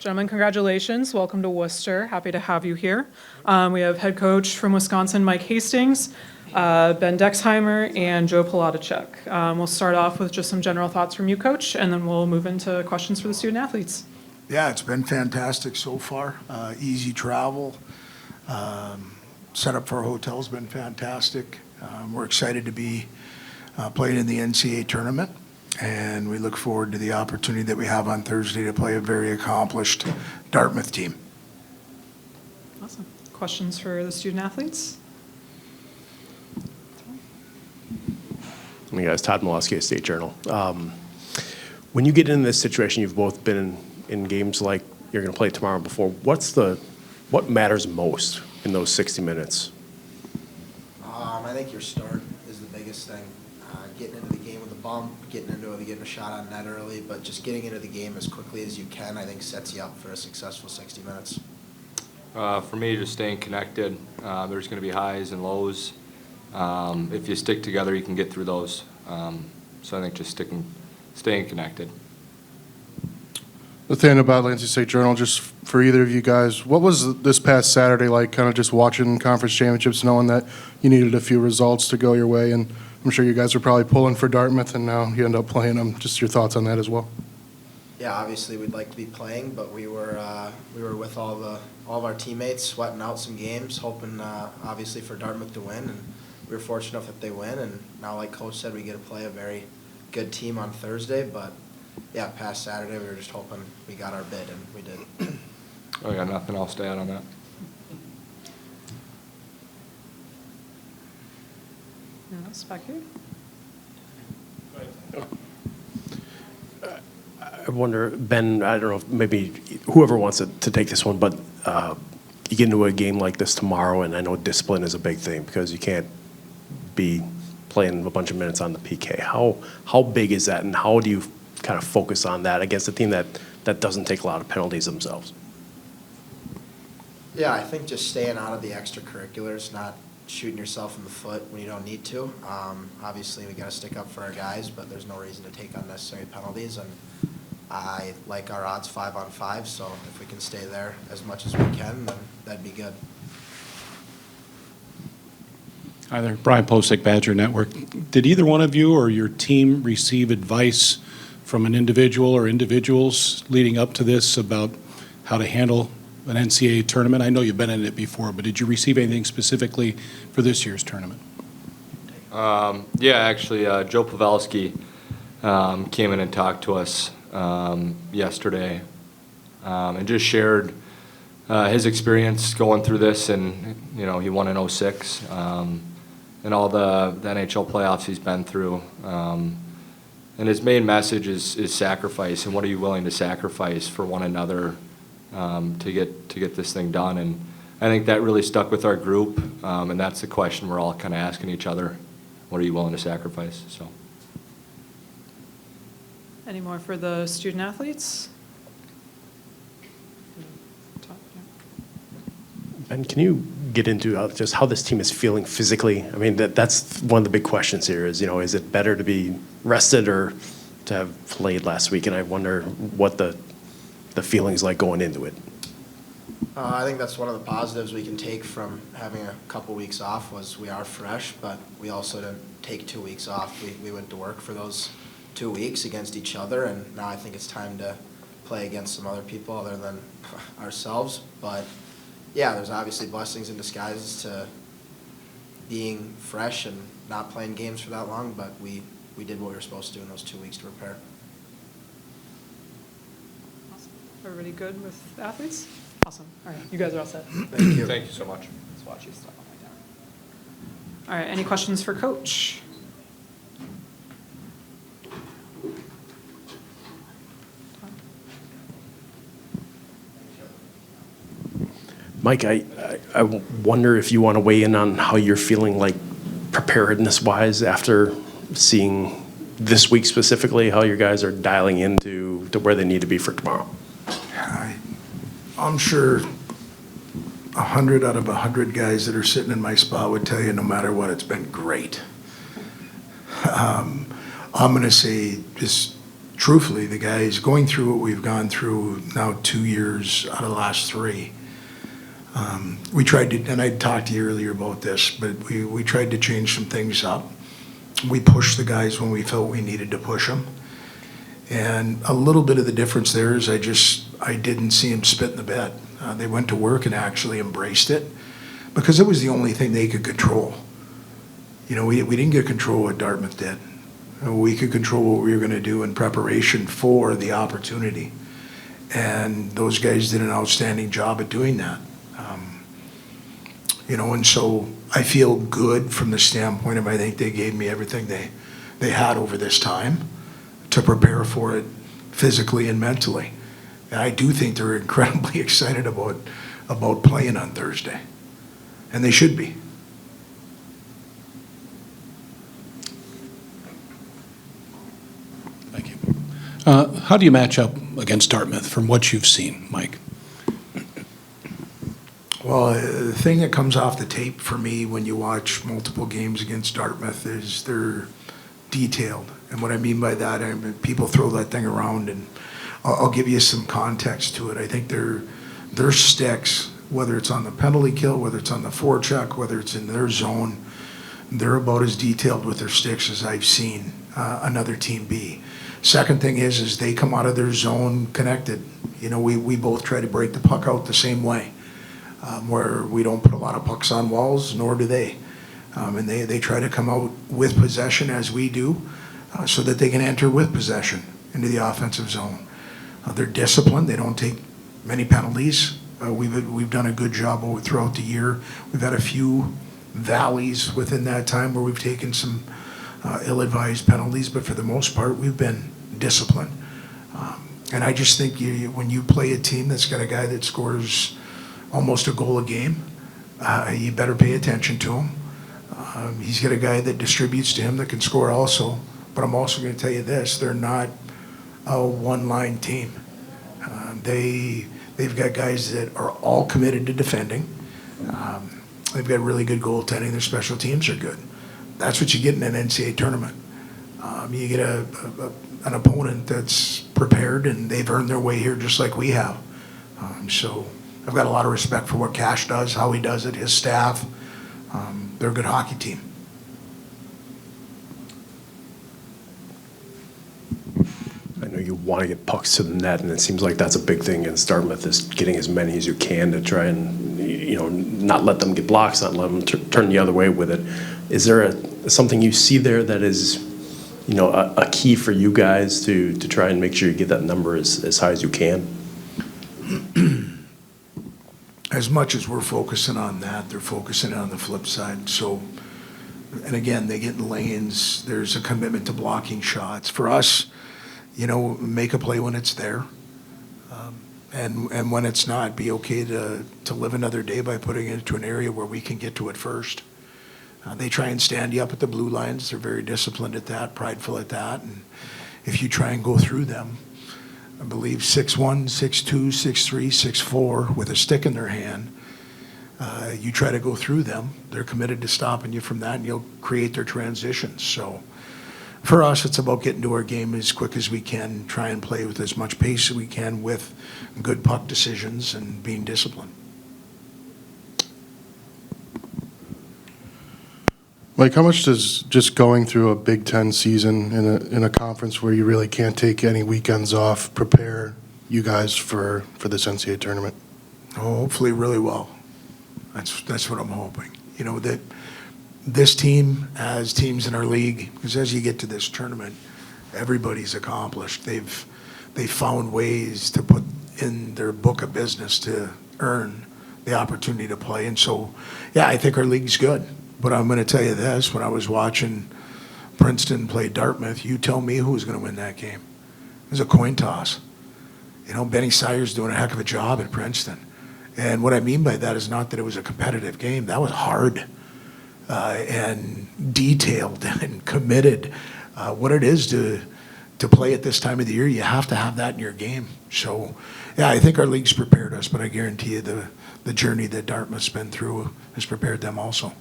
Gentlemen, congratulations. Welcome to Worcester. Happy to have you here. We have head coach from Wisconsin, Mike Hastings, Ben Dexheimer, and Joe Palatichuk. We'll start off with just some general thoughts from you, Coach, and then we'll move into questions for the student athletes. Yeah, it's been fantastic so far. Easy travel. Setup for our hotel's been fantastic. We're excited to be playing in the NCAA tournament, and we look forward to the opportunity that we have on Thursday to play a very accomplished Dartmouth team. Awesome. Questions for the student athletes? Hey guys, Todd Molesky, State Journal. When you get in this situation, you've both been in games like you're going to play tomorrow before. What matters most in those 60 minutes? I think your start is the biggest thing. Getting into the game with a bump, getting a shot on net early, but just getting into the game as quickly as you can, I think sets you up for a successful 60 minutes. For me, just staying connected. There's going to be highs and lows. If you stick together, you can get through those. So I think just staying connected. Nathaniel about Lansing State Journal, just for either of you guys, what was this past Saturday like, kind of just watching conference championships, knowing that you needed a few results to go your way, and I'm sure you guys are probably pulling for Dartmouth, and now you end up playing them. Just your thoughts on that as well. Yeah, obviously we'd like to be playing, but we were with all of our teammates, sweating out some games, hoping obviously for Dartmouth to win, and we were fortunate enough that they win. And now, like Coach said, we get to play a very good team on Thursday. But yeah, past Saturday we were just hoping we got our bid, and we did. I got nothing else to add on that. Back here. I wonder, Ben, I don't know if maybe whoever wants to take this one, but you get into a game like this tomorrow, and I know discipline is a big thing because you can't be playing a bunch of minutes on the PK. How big is that, and how do you kind of focus on that against a team that doesn't take a lot of penalties themselves? Yeah, I think just staying out of the extracurriculars, not shooting yourself in the foot when you don't need to. Obviously, we got to stick up for our guys, but there's no reason to take unnecessary penalties. And I like our odds 5-on-5, so if we can stay there as much as we can, then that'd be good. Hi there, Brian Posick, Badger Network. Did either one of you or your team receive advice from an individual or individuals leading up to this about how to handle an NCAA tournament? I know you've been in it before, but did you receive anything specifically for this year's tournament? Yeah, actually, Joe Pavelski came in and talked to us yesterday and just shared his experience going through this. And, you know, he won in 06 and all the NHL playoffs he's been through. And his main message is sacrifice, and what are you willing to sacrifice for one another to get this thing done. And I think that really stuck with our group, and that's the question we're all kind of asking each other: what are you willing to sacrifice? So. Any more for the student athletes? Ben, can you get into just how this team is feeling physically? I mean, that's one of the big questions here is, you know, is it better to be rested or to have played last week? And I wonder what the feeling's like going into it. I think that's one of the positives we can take from having a couple weeks off was we are fresh, but we also didn't take 2 weeks off. We went to work for those 2 weeks against each other, and now I think it's time to play against some other people other than ourselves. But yeah, there's obviously blessings in disguise to being fresh and not playing games for that long, but we did what we were supposed to do in those 2 weeks to prepare. Awesome. Everybody good with the athletes? Awesome. All right, you guys are all set. Thank you. Thank you so much. Let's watch you step on my down. All right, any questions for Coach? Mike, I wonder if you want to weigh in on how you're feeling, like preparedness-wise, after seeing this week specifically, how your guys are dialing into where they need to be for tomorrow. I'm sure 100 out of 100 guys that are sitting in my spot would tell you no matter what, it's been great. I'm going to say just truthfully, the guys going through what we've gone through now 2 years out of the last 3, we tried to, and I talked to you earlier about this, but we tried to change some things up. We pushed the guys when we felt we needed to push them. And a little bit of the difference there is I didn't see them spit in the bed. They went to work and actually embraced it because it was the only thing they could control. You know, we didn't get control what Dartmouth did. We could control what we were going to do in preparation for the opportunity. And those guys did an outstanding job at doing that. You know, and so I feel good from the standpoint of I think they gave me everything they had over this time to prepare for it physically and mentally. And I do think they're incredibly excited about playing on Thursday. And they should be. Thank you. How do you match up against Dartmouth from what you've seen, Mike? Well, the thing that comes off the tape for me when you watch multiple games against Dartmouth is they're detailed. And what I mean by that, I mean, people throw that thing around, and I'll give you some context to it. I think their sticks, whether it's on the penalty kill, whether it's on the forecheck, whether it's in their zone, they're about as detailed with their sticks as I've seen another team be. Second thing is they come out of their zone connected. You know, we both try to break the puck out the same way. Where we don't put a lot of pucks on walls, nor do they. And they try to come out with possession as we do, so that they can enter with possession into the offensive zone. They're disciplined. They don't take many penalties. We've done a good job throughout the year. We've had a few valleys within that time where we've taken some ill-advised penalties, but for the most part, we've been disciplined. And I just think when you play a team that's got a guy that scores almost a goal a game, you better pay attention to him. He's got a guy that distributes to him that can score also. But I'm also going to tell you this, they're not a one-line team. They've got guys that are all committed to defending. They've got really good goaltending. Their special teams are good. That's what you get in an NCAA tournament. You get an opponent that's prepared, and they've earned their way here just like we have. So I've got a lot of respect for what Cash does, how he does it, his staff. They're a good hockey team. I know you want to get pucks to the net, and it seems like that's a big thing against Dartmouth, is getting as many as you can to try and, you know, not let them get blocks, not let them turn the other way with it. Is there something you see there that is, you know, a key for you guys to try and make sure you get that number as high as you can? As much as we're focusing on that, they're focusing on the flip side. So, and again, they get in lanes. There's a commitment to blocking shots. For us, you know, make a play when it's there. And when it's not, be okay to live another day by putting it into an area where we can get to it first. They try and stand you up at the blue lines. They're very disciplined at that, prideful at that. And if you try and go through them, I believe 6'1", 6'2", 6'3", 6'4", with a stick in their hand, you try to go through them, they're committed to stopping you from that, and you'll create their transitions. So for us, it's about getting to our game as quick as we can, try and play with as much pace as we can with good puck decisions and being disciplined. Mike, how much does just going through a Big Ten season in a conference where you really can't take any weekends off prepare you guys for this NCAA tournament? Oh, hopefully really well. That's what I'm hoping. You know, that this team, as teams in our league, because as you get to this tournament, everybody's accomplished. They've found ways to put in their book of business to earn the opportunity to play. And so, yeah, I think our league's good. But I'm going to tell you this, when I was watching Princeton play Dartmouth, you tell me who was going to win that game. It was a coin toss. You know, Benny Sayer's doing a heck of a job at Princeton. And what I mean by that is not that it was a competitive game. That was hard and detailed and committed. What it is to play at this time of the year, you have to have that in your game. So, yeah, I think our league's prepared us, but I guarantee you the journey that Dartmouth's been through has prepared them also.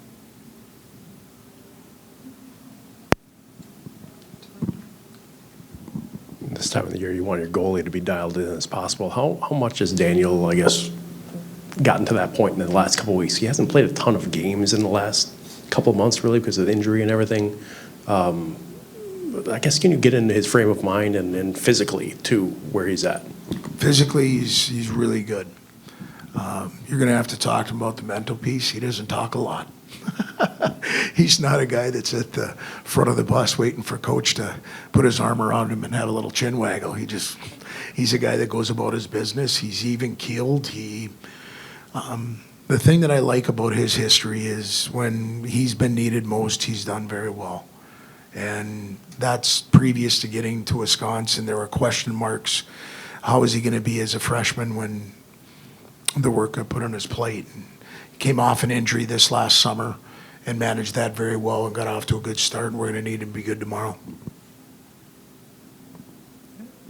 This time of the year, you want your goalie to be dialed in as possible. How much has Daniel, I guess, gotten to that point in the last couple of weeks? He hasn't played a ton of games in the last couple of months, really, because of injury and everything. I guess, can you get into his frame of mind and physically, too, where he's at? Physically, he's really good. You're going to have to talk to him about the mental piece. He doesn't talk a lot. He's not a guy that's at the front of the bus waiting for coach to put his arm around him and have a little chin waggle. He's a guy that goes about his business. He's even-keeled. The thing that I like about his history is when he's been needed most, he's done very well. And that's previous to getting to Wisconsin. There were question marks. How is he going to be as a freshman when the work got put on his plate? And he came off an injury this last summer and managed that very well and got off to a good start, and we're going to need him to be good tomorrow.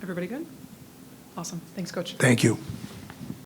Everybody good? Awesome. Thanks, Coach. Thank you.